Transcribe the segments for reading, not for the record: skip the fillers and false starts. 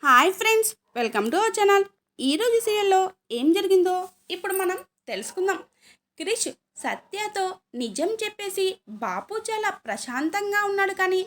Hi friends, welcome to our channel. ఈరోజు సీరియల్లో ఏం జరిగిందో ఇప్పుడు మనం తెలుసుకుందాం. క్రిష్ సత్యతో నిజం చెప్పేసి బాపు చాలా ప్రశాంతంగా ఉన్నాడు. కానీ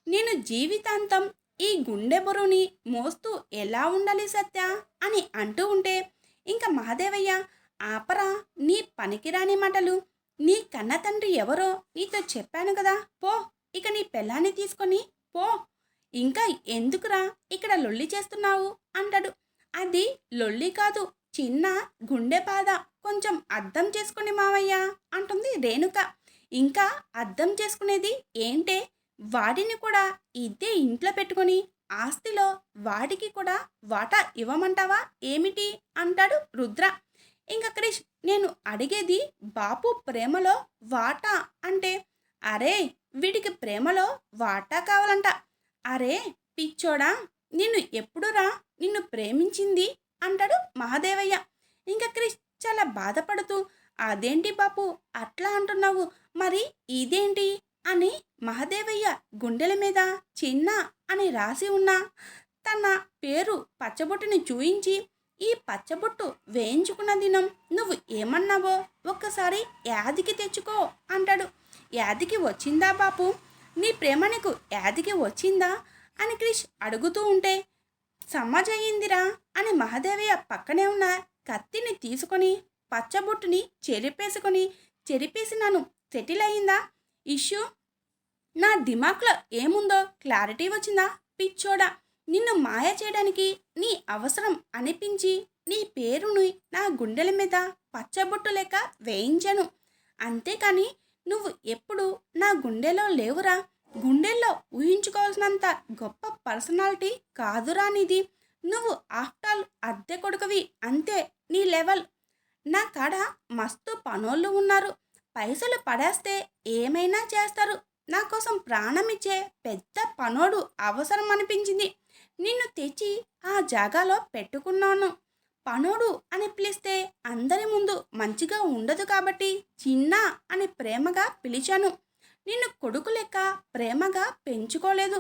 నేను జీవితాంతం ఈ గుండె బరువుని మోస్తూ ఎలా ఉండాలి సత్య అని అంటూ ఉంటే, ఇంకా మహాదేవయ్య, ఆపరా నీ పనికిరాని మాటలు. నీ కన్న తండ్రి ఎవరో నీతో చెప్పాను కదా, పో ఇక నీ పెళ్ళాన్ని తీసుకొని పో. ఇంకా ఎందుకురా ఇక్కడ లొల్లి చేస్తున్నావు అంటాడు. అది లొల్లి కాదు, చిన్న గుండె బాధ, కొంచెం అర్థం చేసుకుని మావయ్య అంటుంది రేణుక. ఇంకా అర్థం చేసుకునేది ఏంటే, వాడిని కూడా ఇదే ఇంట్లో పెట్టుకొని ఆస్తిలో వాడికి కూడా వాటా ఇవ్వమంటావా ఏమిటి అంటాడు రుద్ర. ఇంకా క్రిష్, నేను అడిగేది బాపు ప్రేమలో వాటా అంటే, అరే వీడికి ప్రేమలో వాటా కావాలంట. అరే పిచ్చోడా, నిన్ను ఎప్పుడురా నిన్ను ప్రేమించింది అంటాడు మహాదేవయ్య. ఇంకా క్రిష్ చాలా బాధపడుతూ, అదేంటి బాపు అట్లా అంటున్నావు, మరి ఇదేంటి అని మహాదేవయ్య గుండెల మీద చిన్న అని రాసి ఉన్న తన పేరు పచ్చబొట్టుని చూయించి, ఈ పచ్చబొట్టు వేయించుకున్న దినం నువ్వు ఏమన్నావో ఒక్కసారి యాదికి తెచ్చుకో అంటాడు. యాదికి వచ్చిందా బాపు, నీ ప్రేమ నీకు యాదికి వచ్చిందా అని క్రిష్ అడుగుతూ ఉంటే, సమాజయిందిరా అని మహాదేవయ్య పక్కనే ఉన్న కత్తిని తీసుకొని పచ్చబొట్టుని చెరిపేసినాను. సెటిల్ అయిందా ఇష్యూ? నా దిమాక్లో ఏముందో క్లారిటీ వచ్చిందా పిచ్చోడా? నిన్ను మాయ చేయడానికి నీ అవసరం అనిపించి నీ పేరుని నా గుండెల మీద పచ్చబొట్టు లెక్క వేయించాను. అంతేకాని నువ్వు ఎప్పుడు నా గుండెలో లేవురా. గుండెల్లో ఊహించుకోవాల్సినంత గొప్ప పర్సనాలిటీ కాదురా నీది. నువ్వు ఆఫ్టర్ అద్దె కొడుకువి అంతే, నీ లెవెల్. నా కాడ మస్తు పనోళ్ళు ఉన్నారు, పైసలు పడేస్తే ఏమైనా చేస్తారు. నా కోసం ప్రాణం ఇచ్చే పెద్ద పనోడు అవసరం అనిపించింది. నిన్ను తెచ్చి ఆ జాగాలో పెట్టుకున్నాను. పనోడు అని పిలిస్తే అందరి ముందు మంచిగా ఉండదు కాబట్టి చిన్న అని ప్రేమగా పిలిచాను. నిన్ను కొడుకు లెక్క ప్రేమగా పెంచుకోలేదు.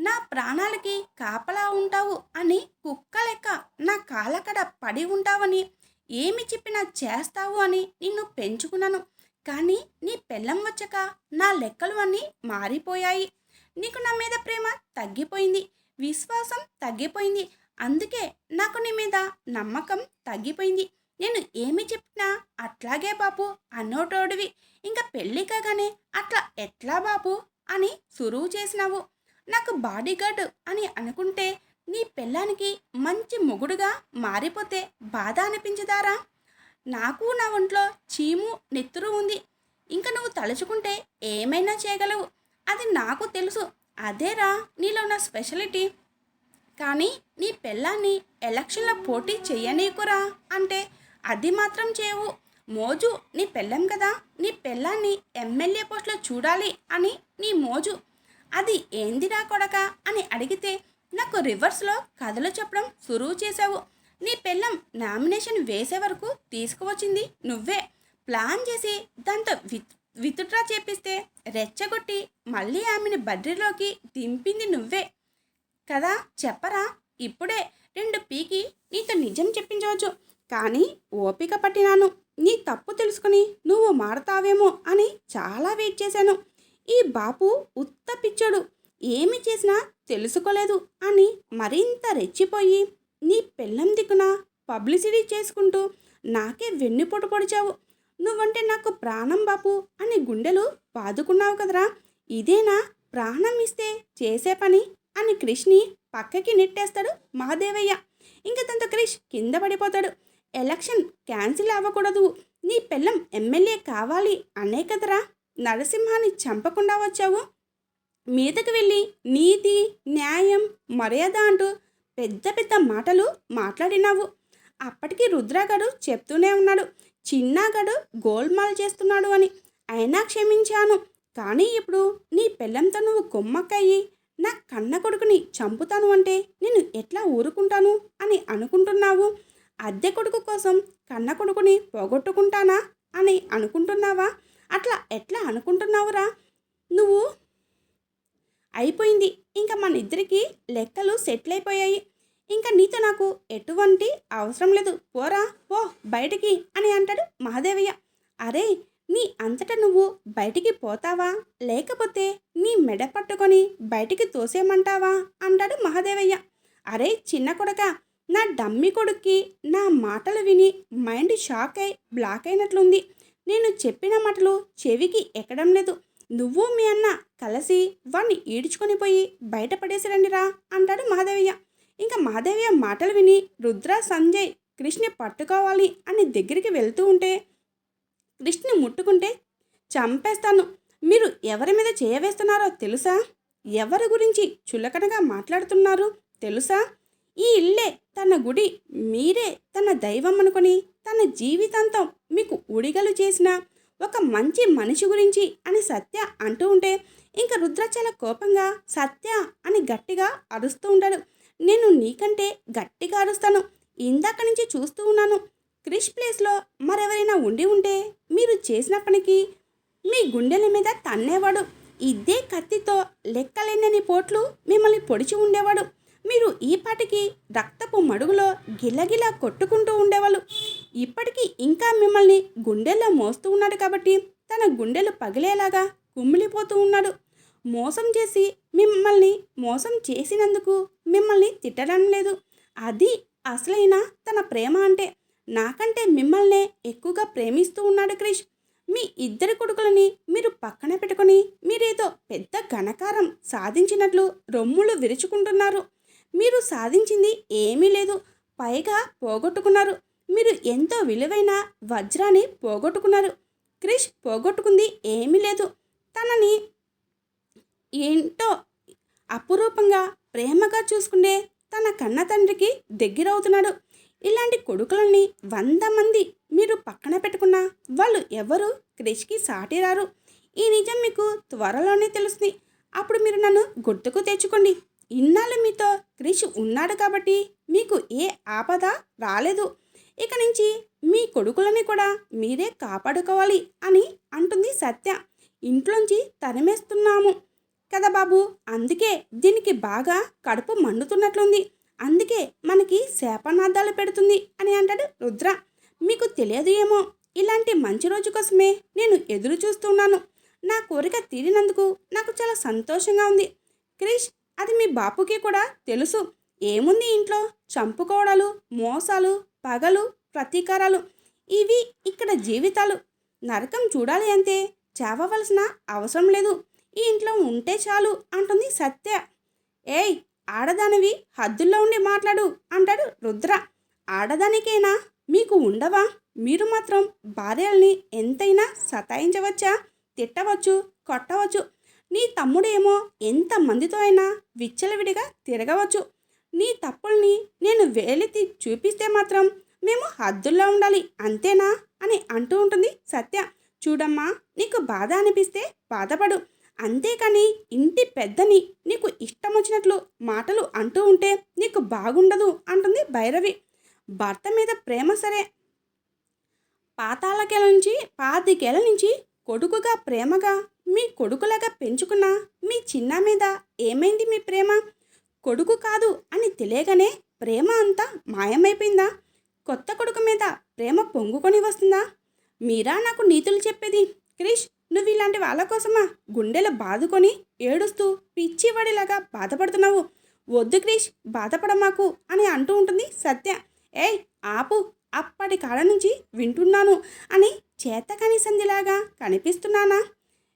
నా ప్రాణాలకి కాపలా ఉంటావు అని కుక్క లెక్క నా కాళ్ళకడ పడి ఉంటావని, ఏమి చెప్పినా చేస్తావు అని నిన్ను పెంచుకున్నాను. కానీ నీ పెళ్ళం వచ్చాక నా లెక్కలు అన్నీ మారిపోయాయి. నీకు నా మీద ప్రేమ తగ్గిపోయింది, విశ్వాసం తగ్గిపోయింది. అందుకే నాకు నీ మీద నమ్మకం తగ్గిపోయింది. నేను ఏమి చెప్పినా అట్లాగే బాపు అన్నోటోడివి. ఇంకా పెళ్ళి కాగానే అట్లా ఎట్లా బాపు అని సురువు చేసినావు. నాకు బాడీగార్డ్ అని అనుకుంటే నీ పెళ్ళానికి మంచి మొగుడుగా మారిపోతే బాధ అనిపించదారా? నాకు నా ఒంట్లో చీము నెత్తురు ఉంది. ఇంకా నువ్వు తలుచుకుంటే ఏమైనా చేయగలవు, అది నాకు తెలుసు. అదేరా నీలో నా స్పెషాలిటీ. కానీ నీ పెళ్ళాన్ని ఎలక్షన్లో పోటీ చెయ్యనీకురా అంటే అది మాత్రం చేయవు. మోజు నీ పెళ్ళం కదా, నీ పెళ్ళాన్ని ఎమ్మెల్యే పోస్టులో చూడాలి అని నీ మోజు. అది ఏందిరా కొడక అని అడిగితే నాకు రివర్స్లో కథలు చెప్పడం సురువు చేసావు. నీ పెళ్ళం నామినేషన్ వేసే వరకు తీసుకువచ్చింది నువ్వే. ప్లాన్ చేసి దాంతో విత్డ్రా చేపిస్తే రెచ్చగొట్టి మళ్ళీ ఆమెని బడ్రీలోకి దింపింది నువ్వే కదా. చెప్పరా, ఇప్పుడే 2 పీకి నీతో నిజం చెప్పించవచ్చు. కానీ ఓపిక పట్టినాను. నీ తప్పు తెలుసుకుని నువ్వు మారతావేమో అని చాలా వెయిట్ చేశాను. ఈ బాపు ఉత్త పిచ్చోడు, ఏమి చేసినా తెలుసుకోలేదు అని మరింత రెచ్చిపోయి నీ పెళ్ళం దిక్కున పబ్లిసిటీ చేసుకుంటూ నాకే వెన్నుపోటు పొడిచావు. నువ్వంటే నాకు ప్రాణం బాపు అని గుండెలు బాదుకున్నావు కదరా. ఇదేనా ప్రాణం ఇస్తే చేసే పని అని క్రిష్ని పక్కకి నెట్టేస్తాడు మహాదేవయ్య. ఇంకా తనతో క్రిష్ కింద పడిపోతాడు. ఎలక్షన్ క్యాన్సిల్ అవ్వకూడదు, నీ పెళ్ళం ఎమ్మెల్యే కావాలి అనే కదరా నరసింహాన్ని చంపకుండా వచ్చావు. మీదకి వెళ్ళి నీతి న్యాయం మర్యాద అంటూ పెద్ద పెద్ద మాటలు మాట్లాడినావు. అప్పటికి రుద్రగాడు చెప్తూనే ఉన్నాడు, చిన్నగాడు గోల్మాల్ చేస్తున్నాడు అని. అయినా క్షమించాను. కానీ ఇప్పుడు నీ పెళ్ళంతో నువ్వు కొమ్మక్కయ్యి నా కన్న కొడుకుని చంపుతాను అంటే నేను ఎట్లా ఊరుకుంటాను అని అనుకుంటున్నావు? అద్దె కొడుకు కోసం కన్న కొడుకుని పోగొట్టుకుంటానా అని అనుకుంటున్నావా? అట్లా ఎట్లా అనుకుంటున్నావురా నువ్వు? అయిపోయింది, ఇంకా మన ఇద్దరికి లెక్కలు సెటిల్ అయిపోయాయి. ఇంకా నీతో నాకు ఎటువంటి అవసరం లేదు, పోరా పో బయటికి అని అంటాడు మహాదేవయ్య. అరే, నీ అంతట నువ్వు బయటికి పోతావా, లేకపోతే నీ మెడ పట్టుకొని బయటికి తోసేయమంటావా అంటాడు మహాదేవయ్య. అరే చిన్న కొడక, నా డమ్మి కొడుక్కి నా మాటలు విని మైండ్ షాక్ అయి బ్లాక్ అయినట్లుంది. నేను చెప్పిన మాటలు చెవికి ఎక్కడం లేదు. నువ్వు మీ అన్న కలిసి వాణ్ణి ఈడ్చుకొని పోయి బయటపడేసి రండిరా అంటాడు మహాదేవయ్య. ఇంకా మహాదేవయ్య మాటలు విని రుద్ర, సంజయ్ కృష్ణని పట్టుకోవాలి అని దగ్గరికి వెళ్తూ ఉంటే, కృష్ణని ముట్టుకుంటే చంపేస్తాను, మీరు ఎవరి మీద చేయవేస్తున్నారో తెలుసా, ఎవరి గురించి చులకనగా మాట్లాడుతున్నారు తెలుసా, ఈ ఇల్లే తన గుడి, మీరే తన దైవం అనుకొని తన జీవితాంతం మీకు ఉడిగలు చేసిన ఒక మంచి మనిషి గురించి అని సత్య అంటూ ఉంటే, ఇంకా రుద్ర చాలా కోపంగా సత్య అని గట్టిగా అరుస్తూ ఉంటాడు. నేను నీకంటే గట్టిగా అరుస్తాను, ఇందాక నుంచి చూస్తూ ఉన్నాను. క్రిష్ ప్లేస్లో మరెవరైనా ఉండి ఉంటే మీరు చేసిన పనికి మీ గుండెల మీద తన్నేవాడు. ఇదే కత్తితో లెక్కలేనని పోట్లు మిమ్మల్ని పొడిచి ఉండేవాడు. మీరు ఈ పాటికి రక్తపు మడుగులో గిలగిలా కొట్టుకుంటూ ఉండేవాళ్ళు. ఇప్పటికీ ఇంకా మిమ్మల్ని గుండెల్లో మోస్తూ ఉన్నాడు కాబట్టి తన గుండెలు పగిలేలాగా కుమిలిపోతూ ఉన్నాడు. మోసం చేసి మిమ్మల్ని మోసం చేసినందుకు మిమ్మల్ని తిట్టడం లేదు. అది అసలైన తన ప్రేమ అంటే. నాకంటే మిమ్మల్నే ఎక్కువగా ప్రేమిస్తూ ఉన్నాడు క్రిష్. మీ ఇద్దరి కొడుకులని మీరు పక్కన పెట్టుకొని మీరేదో పెద్ద ఘనకారం సాధించినట్లు రొమ్ములు విరుచుకుంటున్నారు. మీరు సాధించింది ఏమీ లేదు, పైగా పోగొట్టుకున్నారు. మీరు ఎంతో విలువైన వజ్రాన్ని పోగొట్టుకున్నారు. క్రిష్ పోగొట్టుకుంది ఏమీ లేదు, తనని ఏంటో అపురూపంగా ప్రేమగా చూసుకునే తన కన్న తండ్రికి దగ్గరవుతున్నాడు. ఇలాంటి కొడుకులని 100 మంది మీరు పక్కన పెట్టుకున్నా వాళ్ళు ఎవరు క్రిష్కి సాటి రారు. ఈ నిజం మీకు త్వరలోనే తెలుస్తుంది. అప్పుడు మీరు నన్ను గుర్తుకు తెచ్చుకోండి. ఇన్నాళ్ళు మీతో క్రిష్ ఉన్నాడు కాబట్టి మీకు ఏ ఆపద రాలేదు. ఇక నుంచి మీ కొడుకులని కూడా మీరే కాపాడుకోవాలి అని అంటుంది సత్య. ఇంట్లోంచి తరిమేస్తున్నాము కదా బాబు, అందుకే దీనికి బాగా కడుపు మండుతున్నట్లుంది, అందుకే మనకి శాపనార్థాలు పెడుతుంది అని అంటాడు రుద్ర. మీకు తెలియదు ఏమో, ఇలాంటి మంచి రోజు కోసమే నేను ఎదురు చూస్తున్నాను. నా కోరిక తీరినందుకు నాకు చాలా సంతోషంగా ఉంది. క్రిష్, అది మీ బాపుకి కూడా తెలుసు. ఏముంది ఇంట్లో, చంపుకోవడాలు, మోసాలు, పగలు, ప్రతీకారాలు, ఇవి ఇక్కడ జీవితాలు. నరకం చూడాలి అంతే, చావవలసిన అవసరం లేదు. ఈ ఇంట్లో ఉంటే చాలు అంటుంది సత్య. ఏయ్ ఆడదానివి, హద్దుల్లో ఉండి మాట్లాడు అంటాడు రుద్ర. ఆడదానికైనా మీకు ఉండవా? మీరు మాత్రం భార్యల్ని ఎంతైనా సతాయించవచ్చా, తిట్టవచ్చు, కొట్టవచ్చు. నీ తమ్ముడేమో ఎంతమందితో అయినా విచ్చలవిడిగా తిరగవచ్చు. నీ తప్పుల్ని నేను వేలెత్తి చూపిస్తే మాత్రం మేము హద్దుల్లో ఉండాలి అంతేనా అని అంటూ ఉంటుంది సత్య. చూడమ్మా, నీకు బాధ అనిపిస్తే బాధపడు, అంతేకాని ఇంటి పెద్దని నీకు ఇష్టం వచ్చినట్లు మాటలు అంటూ ఉంటే నీకు బాగుండదు అంటుంది భైరవి. భర్త మీద ప్రేమ సరే, పాతికేళ్ళ నుంచి కొడుకుగా ప్రేమగా మీ కొడుకులాగా పెంచుకున్న మీ చిన్న మీద ఏమైంది మీ ప్రేమ? కొడుకు కాదు అని తెలియగానే ప్రేమ అంతా మాయమైపోయిందా? కొత్త కొడుకు మీద ప్రేమ పొంగుకొని వస్తుందా? మీరా నాకు నీతులు చెప్పేది? క్రిష్, నువ్వు ఇలాంటి వాళ్ళ కోసమా గుండెలు బాదుకొని ఏడుస్తూ పిచ్చివాడిలాగా బాధపడుతున్నావు? వద్దు క్రిష్, బాధపడమాకు అని అంటూ ఉంటుంది సత్య. ఏయ్ ఆపు, అప్పటి కాడ నుంచి వింటున్నాను అని చేతకాని సంధిలాగా కనిపిస్తున్నానా?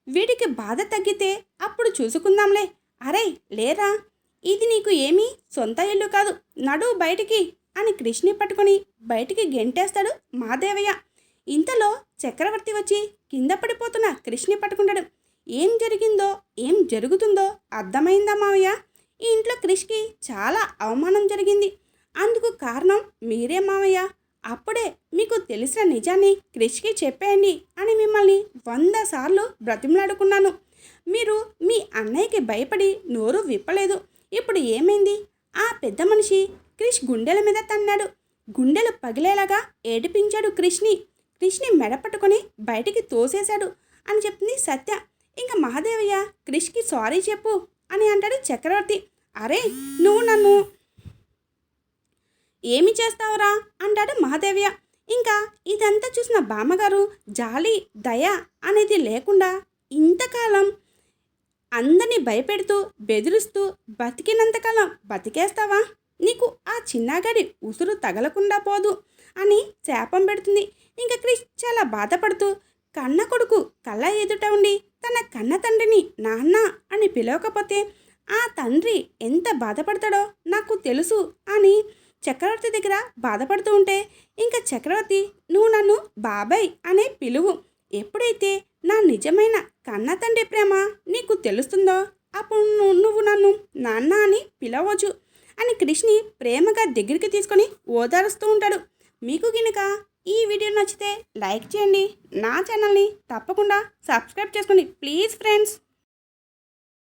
వీడికి బాధ తగ్గితే అప్పుడు చూసుకుందాంలే. అరే లేరా, ఇది నీకు ఏమీ సొంత ఇల్లు కాదు, నడు బయటికి అని కృష్ణని పట్టుకొని బయటికి గెంటేస్తాడు మాదేవయ్య. ఇంతలో చక్రవర్తి వచ్చి కింద పడిపోతున్న కృష్ణని పట్టుకుంటాడు. ఏం జరిగిందో ఏం జరుగుతుందో అర్థమైందా మావయ్య? ఈ ఇంట్లో క్రిష్కి చాలా అవమానం జరిగింది, అందుకు కారణం మీరే మావయ్య. అప్పుడే మీకు తెలిసిన నిజాన్ని క్రిష్కి చెప్పేయండి అని మిమ్మల్ని 100 సార్లు బ్రతిమలాడుకున్నాను. మీరు మీ అన్నయ్యకి భయపడి నోరు విప్పలేదు. ఇప్పుడు ఏమైంది? ఆ పెద్ద మనిషి క్రిష్ గుండెల మీద తన్నాడు, గుండెలు పగిలేలాగా ఏడిపించాడు క్రిష్ని మెడ పట్టుకొని బయటికి తోసేశాడు అని చెప్తుంది సత్య. ఇంకా మహాదేవయ్య క్రిష్కి సారీ చెప్పు అని అంటాడు చక్రవర్తి. అరే నువ్వు నన్ను ఏమి చేస్తావురా అంటాడు మహాదేవ్య. ఇంకా ఇదంతా చూసిన బామ్మగారు జాలి దయ అనేది లేకుండా ఇంతకాలం అందరినీ భయపెడుతూ బెదిరిస్తూ బతికినంతకాలం బతికేస్తావా, నీకు ఆ చిన్నగాడి ఉసురు తగలకుండా పోదు అని శాపం పెడుతుంది. ఇంకా క్రిష్ చాలా బాధపడుతూ కన్న కొడుకు కళ్ళ ఎదుట ఉండి తన కన్న తండ్రిని నాన్న అని పిలవకపోతే ఆ తండ్రి ఎంత బాధపడతాడో నాకు తెలుసు అని చక్రవర్తి దగ్గర బాధపడుతూ ఉంటే, ఇంకా చక్రవర్తి నువ్వు నన్ను బాబాయ్ అనే పిలువు, ఎప్పుడైతే నా నిజమైన కన్న తండ్రి ప్రేమ నీకు తెలుస్తుందో అప్పుడు నువ్వు నన్ను నాన్న అని పిలవచ్చు అని కృష్ణి ప్రేమగా దగ్గరికి తీసుకొని ఓదారుస్తూ ఉంటాడు. మీకు కనుక ఈ వీడియో నచ్చితే లైక్ చేయండి, నా ఛానల్ని తప్పకుండా సబ్స్క్రైబ్ చేసుకోండి ప్లీజ్ ఫ్రెండ్స్.